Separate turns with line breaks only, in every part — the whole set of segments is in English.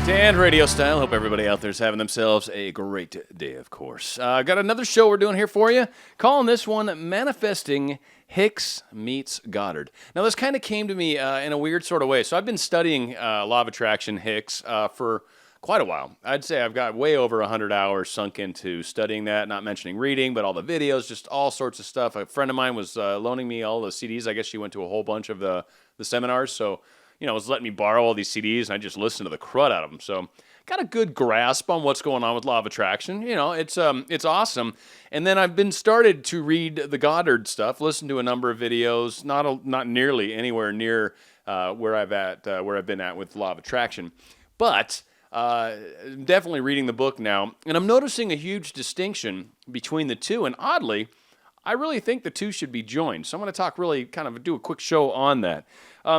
And RadioStyle. Hope everybody out there is having themselves a great day, of course. Got another show we're doing here for you. Calling this one Manifesting Hicks meets Goddard. Now, this kind of came to me in a weird sort of way. So I've been studying Law of Attraction, Hicks, for quite a while. I'd say I've got way over 100 hours sunk into studying that, not mentioning reading, but all the videos, just all sorts of stuff. A friend of mine was loaning me all the CDs. I guess she went to a whole bunch of the seminars, so was letting me borrow all these CDs, and I just listened to the crud out of them. So got a good grasp on what's going on with Law of Attraction. It's awesome. And then I've been started to read the Goddard stuff, listen to a number of videos, not nearly anywhere near where I've been at with Law of Attraction, but definitely reading the book now, and I'm noticing a huge distinction between the two. And oddly, I really think the two should be joined. So I'm going to do a quick show on that.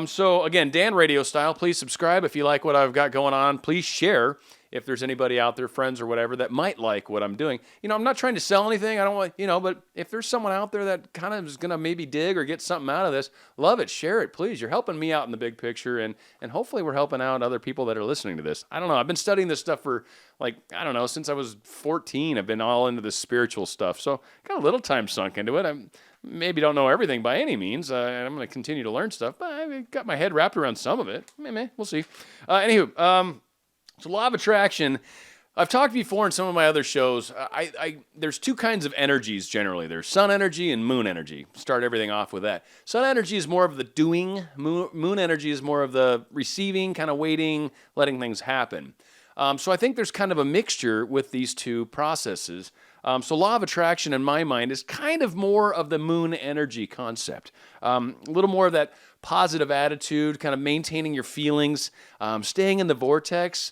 So again, Dan RadioStyle, please subscribe if you like what I've got going on. Please share if there's anybody out there, friends or whatever, that might like what I'm doing. I'm not trying to sell anything. I don't want, but if there's someone out there that kind of is going to maybe dig or get something out of this, love it, share it, please. You're helping me out in the big picture, and hopefully we're helping out other people that are listening to this. I don't know. I've been studying this stuff for, since I was 14. I've been all into this spiritual stuff. So got a little time sunk into it. I maybe don't know everything by any means. And I'm going to continue to learn stuff, but I've got my head wrapped around some of it. Maybe, we'll see. So Law of Attraction, I've talked before in some of my other shows. There's two kinds of energies generally. There's sun energy and moon energy. Start everything off with that. Sun energy is more of the doing. Moon energy is more of the receiving, kind of waiting, letting things happen. So I think there's kind of a mixture with these two processes. So Law of Attraction, in my mind, is kind of more of the moon energy concept. A little more of that positive attitude, kind of maintaining your feelings, staying in the vortex,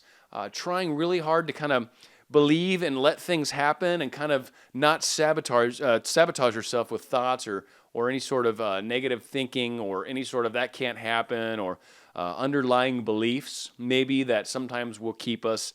trying really hard to kind of believe and let things happen, and kind of not sabotage yourself with thoughts or any sort of negative thinking, or any sort of that can't happen, or underlying beliefs maybe that sometimes will keep us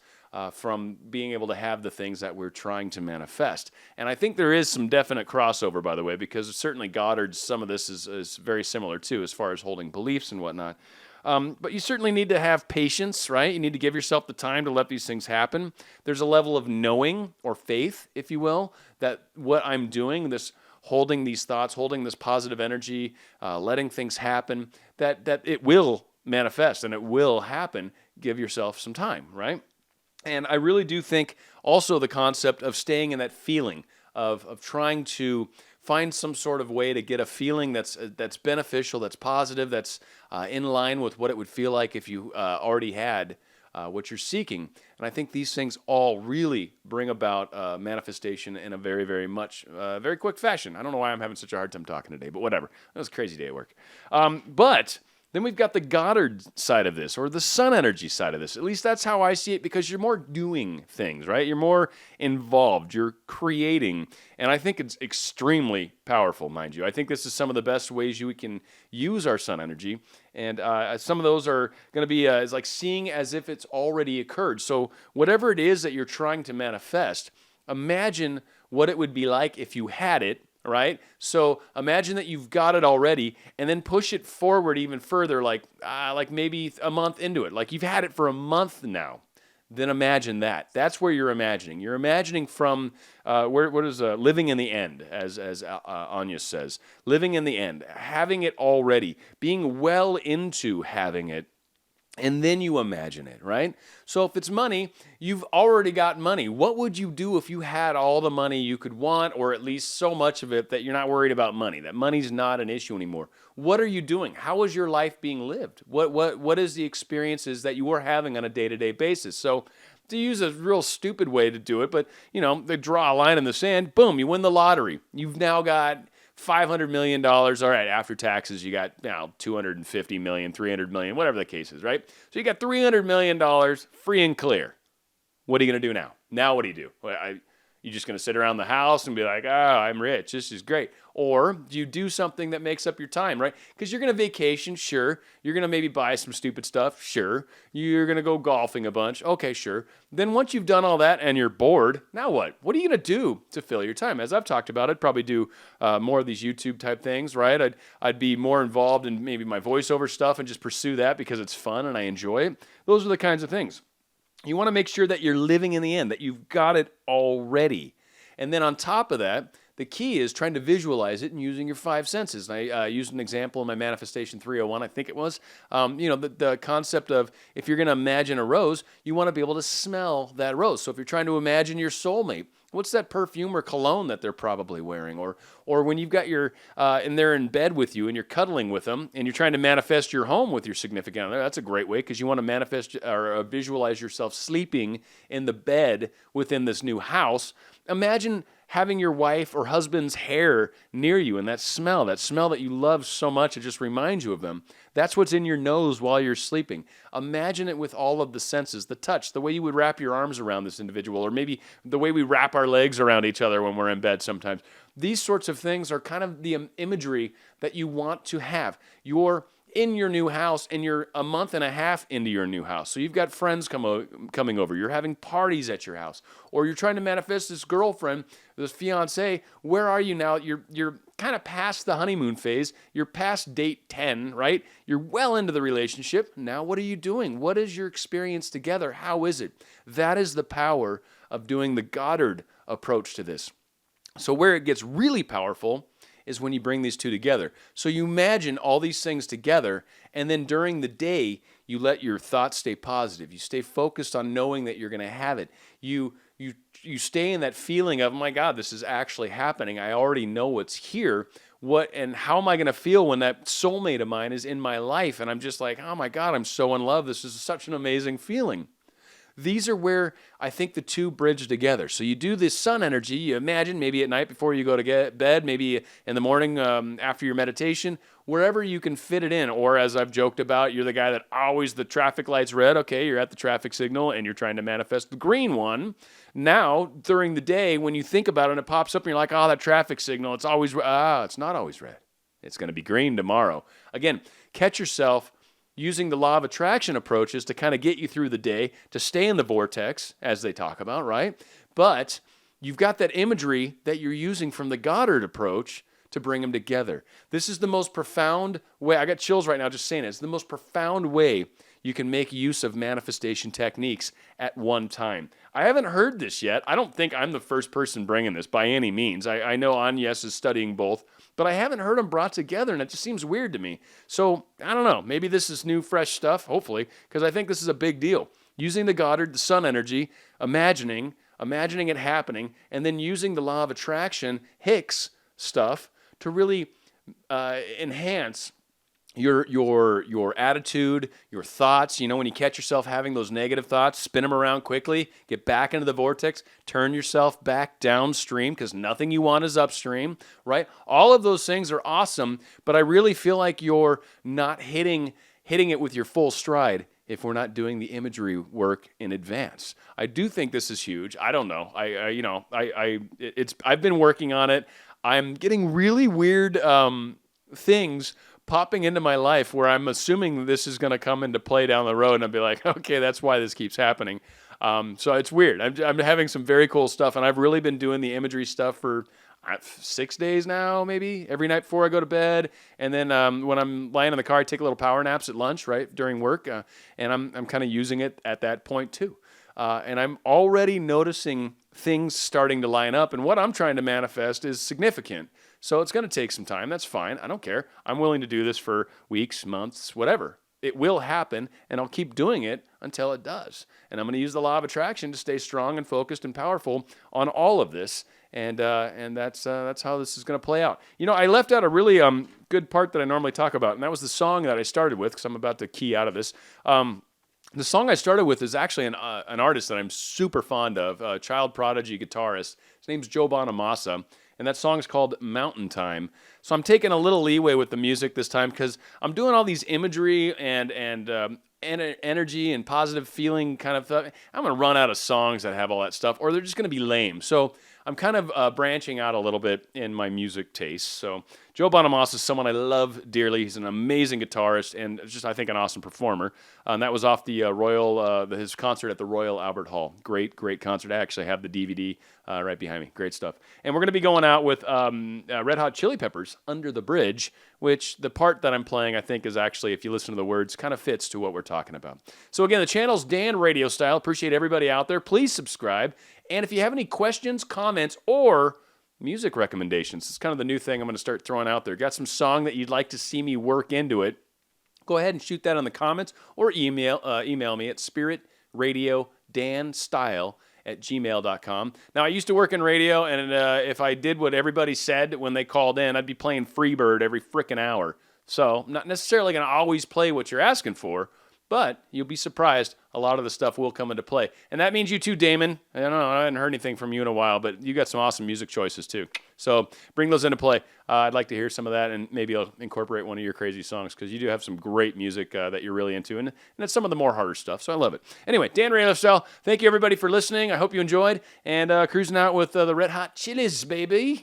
from being able to have the things that we're trying to manifest. And I think there is some definite crossover, by the way, because certainly Goddard's, some of this is very similar too, as far as holding beliefs and whatnot. But you certainly need to have patience, right? You need to give yourself the time to let these things happen. There's a level of knowing, or faith, if you will, that what I'm doing, this holding these thoughts, holding this positive energy, letting things happen, that it will manifest and it will happen. Give yourself some time, right? And I really do think also the concept of staying in that feeling of trying to find some sort of way to get a feeling that's beneficial, that's positive, that's in line with what it would feel like if you already had what you're seeking. And I think these things all really bring about manifestation in a very, very very quick fashion. I don't know why I'm having such a hard time talking today, but whatever. It was a crazy day at work. But then we've got the Goddard side of this, or the sun energy side of this. At least that's how I see it, because you're more doing things, right? You're more involved. You're creating. And I think it's extremely powerful, mind you. I think this is some of the best ways we can use our sun energy. And some of those are going to be is like seeing as if it's already occurred. So whatever it is that you're trying to manifest, imagine what it would be like if you had it. Right? So imagine that you've got it already, and then push it forward even further, like maybe a month into it. Like you've had it for a month now. Then imagine that. That's where you're imagining. You're imagining from what is living in the end, as Anya says. Living in the end, having it already, being well into having it. And then you imagine it, right? So if it's money, you've already got money. What would you do if you had all the money you could want, or at least so much of it that you're not worried about money, that money's not an issue anymore? What are you doing? How is your life being lived? What is the experiences that you are having on a day-to-day basis? So to use a real stupid way to do it, but they draw a line in the sand, boom, you win the lottery. You've now got $500 million. All right, after taxes, you got now $250 million, $300 million, whatever the case is, right? So you got $300 million free and clear. What are you going to do now? Now what do you do? You just going to sit around the house and be like, I'm rich. This is great. Or do you do something that makes up your time, right? Because you're going to vacation, sure. You're going to maybe buy some stupid stuff, sure. You're going to go golfing a bunch, okay, sure. Then once you've done all that and you're bored, now what? What are you going to do to fill your time? As I've talked about, I'd probably do more of these YouTube type things, right? I'd be more involved in maybe my voiceover stuff and just pursue that because it's fun and I enjoy it. Those are the kinds of things. You want to make sure that you're living in the end, that you've got it already. And then on top of that, the key is trying to visualize it and using your five senses. And I used an example in my Manifestation 301, I think it was. The concept of if you're going to imagine a rose, you want to be able to smell that rose. So if you're trying to imagine your soulmate, what's that perfume or cologne that they're probably wearing? Or when you've got and they're in bed with you and you're cuddling with them and you're trying to manifest your home with your significant other, that's a great way because you want to manifest or visualize yourself sleeping in the bed within this new house. Imagine having your wife or husband's hair near you and that smell that you love so much, it just reminds you of them. That's what's in your nose while you're sleeping. Imagine it with all of the senses, the touch, the way you would wrap your arms around this individual, or maybe the way we wrap our legs around each other when we're in bed sometimes. These sorts of things are kind of the imagery that you want to have. You're in your new house and you're a month and a half into your new house. So you've got friends coming over. You're having parties at your house. Or you're trying to manifest this girlfriend, this fiance. Where are you now? You're kind of past the honeymoon phase. You're past date 10, right? You're well into the relationship. Now what are you doing? What is your experience together? How is it? That is the power of doing the Goddard approach to this. So where it gets really powerful is when you bring these two together. So you imagine all these things together, and then during the day, you let your thoughts stay positive. You stay focused on knowing that you're going to have it. You stay in that feeling of, my God, this is actually happening. I already know what's here. What and how am I going to feel when that soulmate of mine is in my life? And I'm just like, oh my God, I'm so in love. This is such an amazing feeling. These are where I think the two bridge together. So you do this sun energy, you imagine maybe at night before you go to bed, maybe in the morning after your meditation, wherever you can fit it in. Or as I've joked about, you're the guy that always the traffic light's red. Okay, you're at the traffic signal and you're trying to manifest the green one. Now, during the day, when you think about it and it pops up and you're like, oh, that traffic signal, it's not always red. It's going to be green tomorrow. Again, catch yourself using the law of attraction approaches to kind of get you through the day, to stay in the vortex, as they talk about, right? But you've got that imagery that you're using from the Goddard approach to bring them together. This is the most profound way. I got chills right now just saying it. It's the most profound way you can make use of manifestation techniques at one time. I haven't heard this yet. I don't think I'm the first person bringing this by any means. I know Agnes is studying both, but I haven't heard them brought together, and it just seems weird to me. So, I don't know. Maybe this is new, fresh stuff, hopefully, because I think this is a big deal. Using the Goddard, the sun energy, imagining it happening, and then using the law of attraction, Hicks stuff, to really enhance your attitude, your thoughts. You know, when you catch yourself having those negative thoughts, spin them around quickly, get back into the vortex, turn yourself back downstream because nothing you want is upstream, right? All of those things are awesome, but I really feel like you're not hitting it with your full stride if we're not doing the imagery work in advance. I do think this is huge. I don't know. I've been working on it. I'm getting really weird things popping into my life where I'm assuming this is going to come into play down the road, and I'll be like, okay, that's why this keeps happening. So it's weird. I'm having some very cool stuff, and I've really been doing the imagery stuff for 6 days now, maybe, every night before I go to bed. And then when I'm lying in the car, I take a little power naps at lunch, right, during work, and I'm kind of using it at that point too. And I'm already noticing things starting to line up, and what I'm trying to manifest is significant. So it's going to take some time. That's fine. I don't care. I'm willing to do this for weeks, months, whatever. It will happen, and I'll keep doing it until it does. And I'm going to use the law of attraction to stay strong and focused and powerful on all of this. And that's how this is going to play out. You know, I left out a really good part that I normally talk about, and that was the song that I started with, because I'm about to key out of this. The song I started with is actually an artist that I'm super fond of, a child prodigy guitarist. His name's Joe Bonamassa, and that song's called Mountain Time. So I'm taking a little leeway with the music this time because I'm doing all these imagery and energy and positive feeling kind of stuff. I'm going to run out of songs that have all that stuff, or they're just going to be lame. So I'm kind of branching out a little bit in my music tastes. So Joe Bonamassa is someone I love dearly. He's an amazing guitarist and just, I think, an awesome performer. And that was off the his concert at the Royal Albert Hall. Great concert. I actually have the DVD right behind me. Great stuff. And we're going to be going out with Red Hot Chili Peppers, Under the Bridge, which the part that I'm playing, I think, is actually, if you listen to the words, kind of fits to what we're talking about. So again, the channel's Dan Radio Style. Appreciate everybody out there. Please subscribe. And if you have any questions, comments, or music recommendations, it's kind of the new thing I'm going to start throwing out there. Got some song that you'd like to see me work into it, go ahead and shoot that in the comments or email me at spiritradiodanstyle@gmail.com. Now, I used to work in radio, and if I did what everybody said when they called in, I'd be playing Freebird every frickin' hour. So I'm not necessarily going to always play what you're asking for, but you'll be surprised. A lot of the stuff will come into play. And that means you too, Damon. I don't know, I hadn't heard anything from you in a while, but you got some awesome music choices too. So bring those into play. I'd like to hear some of that, and maybe I'll incorporate one of your crazy songs, because you do have some great music that you're really into, and it's some of the more harder stuff, so I love it. Anyway, Dan Radio Style, thank you everybody for listening. I hope you enjoyed, and cruising out with the Red Hot Chilies, baby.